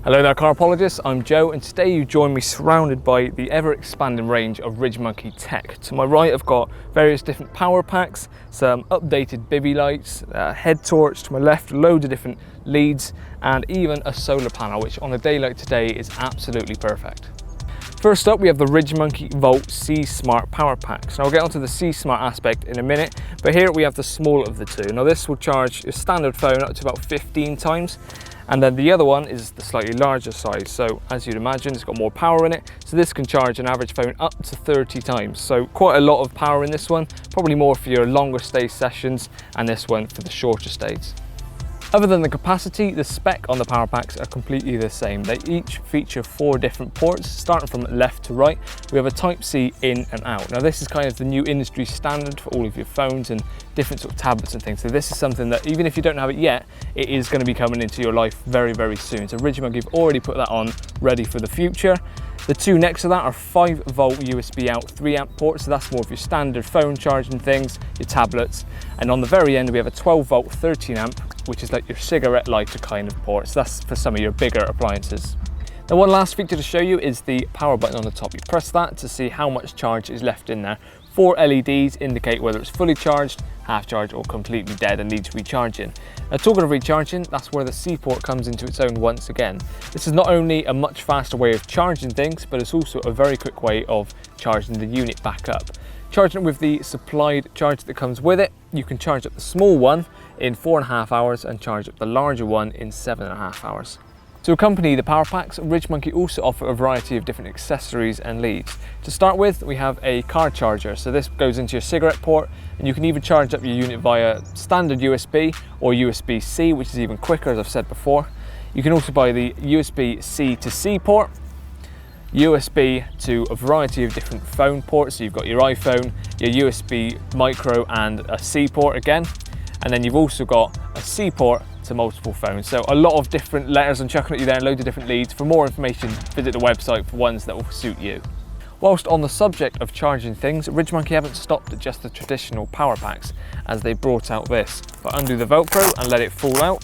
Hello there Carpologists, I'm Joe, and today you join me surrounded by the ever-expanding range of RidgeMonkey tech. To my right I've got various different power packs, some updated Bivvy lights, head torch. To my left, loads of different leads, and even a solar panel, which on a day like today is absolutely perfect. First up, we have the RidgeMonkey Volt C Smart Power Packs. Now I'll get onto the C Smart aspect in a minute, but here we have the smaller of the two. Now this will charge your standard phone up to about 15 times. And then the other one is the slightly larger size. So as you'd imagine, it's got more power in it. So this can charge an average phone up to 30 times. So quite a lot of power in this one, probably more for your longer stay sessions, and this one for the shorter stays. Other than the capacity, the spec on the power packs are completely the same. They each feature 4 different ports, starting from left to right. We have a Type-C in and out. Now this is kind of the new industry standard for all of your phones and different sort of tablets and things. So this is something that even if you don't have it yet, it is going to be coming into your life very, very soon. So RidgeMonkey have already put that on, ready for the future. The two next to that are 5 volt USB out 3 amp ports, so that's more of your standard phone charging things, your tablets. And on the very end we have a 12 volt 13 amp, which is like your cigarette lighter kind of port, so that's for some of your bigger appliances. Now one last feature to show you is the power button on the top. You press that to see how much charge is left in there. 4 LEDs indicate whether it's fully charged, half charged, or completely dead and needs recharging. Now talking of recharging, that's where the C port comes into its own once again. This is not only a much faster way of charging things, but it's also a very quick way of charging the unit back up. Charging it with the supplied charger that comes with it, you can charge up the small one in 4.5 hours and charge up the larger one in 7.5 hours. To accompany the power packs, RidgeMonkey also offer a variety of different accessories and leads. To start with, we have a car charger. So this goes into your cigarette port, and you can either charge up your unit via standard USB or USB-C, which is even quicker, as I've said before. You can also buy the USB-C to C port, USB to a variety of different phone ports. So you've got your iPhone, your USB micro, and a C port again. And then you've also got a C port to multiple phones. So a lot of different letters I'm chucking at you there, and loads of different leads. For more information, visit the website for ones that will suit you. Whilst on the subject of charging things, RidgeMonkey haven't stopped at just the traditional power packs, as they brought out this. If I undo the Velcro and let it fall out,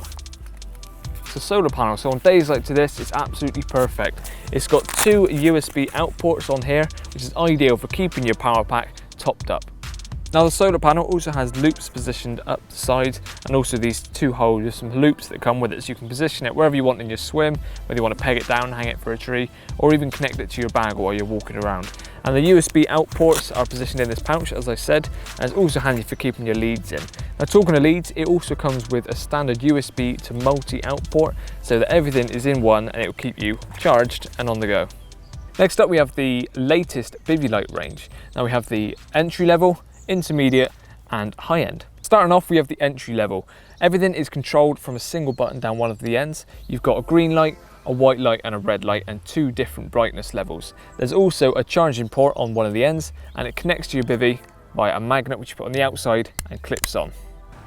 it's a solar panel. So on days like this, it's absolutely perfect. It's got 2 USB out ports on here, which is ideal for keeping your power pack topped up. Now the solar panel also has loops positioned up the sides, and also these 2 holes with some loops that come with it, so you can position it wherever you want in your swim, whether you want to peg it down, hang it for a tree, or even connect it to your bag while you're walking around. And the USB out ports are positioned in this pouch, as I said, and it's also handy for keeping your leads in. Now talking of leads, it also comes with a standard USB to multi-out port, so that everything is in one and it will keep you charged and on the go. Next up we have the latest Bivvy light range. Now we have the entry level, intermediate and high end. Starting off, we have the entry level. Everything is controlled from a single button down one of the ends. You've got a green light, a white light and a red light, and 2 different brightness levels. There's also a charging port on one of the ends, and it connects to your Bivvy via a magnet which you put on the outside and clips on.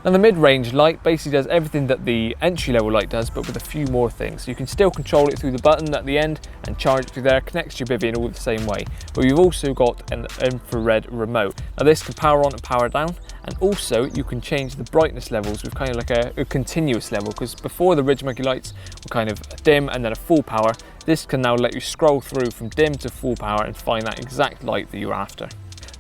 Now the mid-range light basically does everything that the entry-level light does, but with a few more things. So you can still control it through the button at the end and charge it through there, connects to your Bivvy in all the same way. But you've also got an infrared remote. Now this can power on and power down, and also you can change the brightness levels with kind of like a continuous level, because before the RidgeMonkey lights were kind of dim and then a full power. This can now let you scroll through from dim to full power and find that exact light that you're after.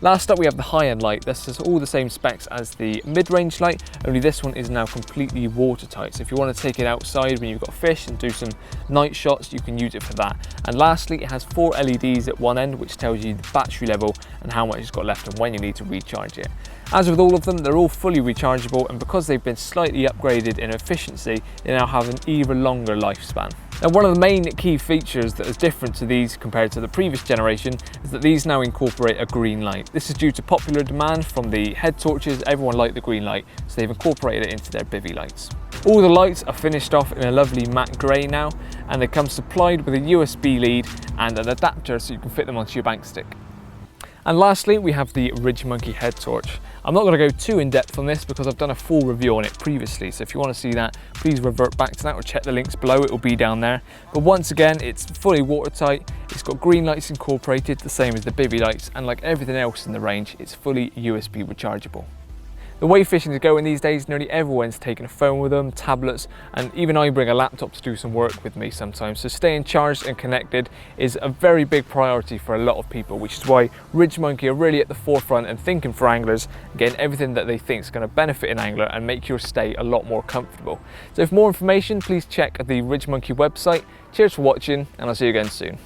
Last up we have the high-end light. This is all the same specs as the mid-range light, only this one is now completely watertight. So if you want to take it outside when you've got fish and do some night shots, you can use it for that. And lastly, it has 4 LEDs at one end, which tells you the battery level and how much it's got left and when you need to recharge it. As with all of them, they're all fully rechargeable, and because they've been slightly upgraded in efficiency, they now have an even longer lifespan. Now one of the main key features that is different to these compared to the previous generation is that these now incorporate a green light. This is due to popular demand from the Headtorches. Everyone liked the green light, so they've incorporated it into their Bivvy lights. All the lights are finished off in a lovely matte grey now, and they come supplied with a USB lead and an adapter so you can fit them onto your bank stick. And lastly, we have the RidgeMonkey head torch. I'm not going to go too in depth on this because I've done a full review on it previously, so if you want to see that, please revert back to that or check the links below, it will be down there. But once again, it's fully watertight, it's got green lights incorporated, the same as the Bivvy lights, and like everything else in the range, it's fully USB rechargeable. The way fishing is going these days, nearly everyone's taking a phone with them, tablets, and even I bring a laptop to do some work with me sometimes. So staying charged and connected is a very big priority for a lot of people, which is why RidgeMonkey are really at the forefront and thinking for anglers, getting everything that they think is going to benefit an angler and make your stay a lot more comfortable. So for more information, please check the RidgeMonkey website. Cheers for watching, and I'll see you again soon.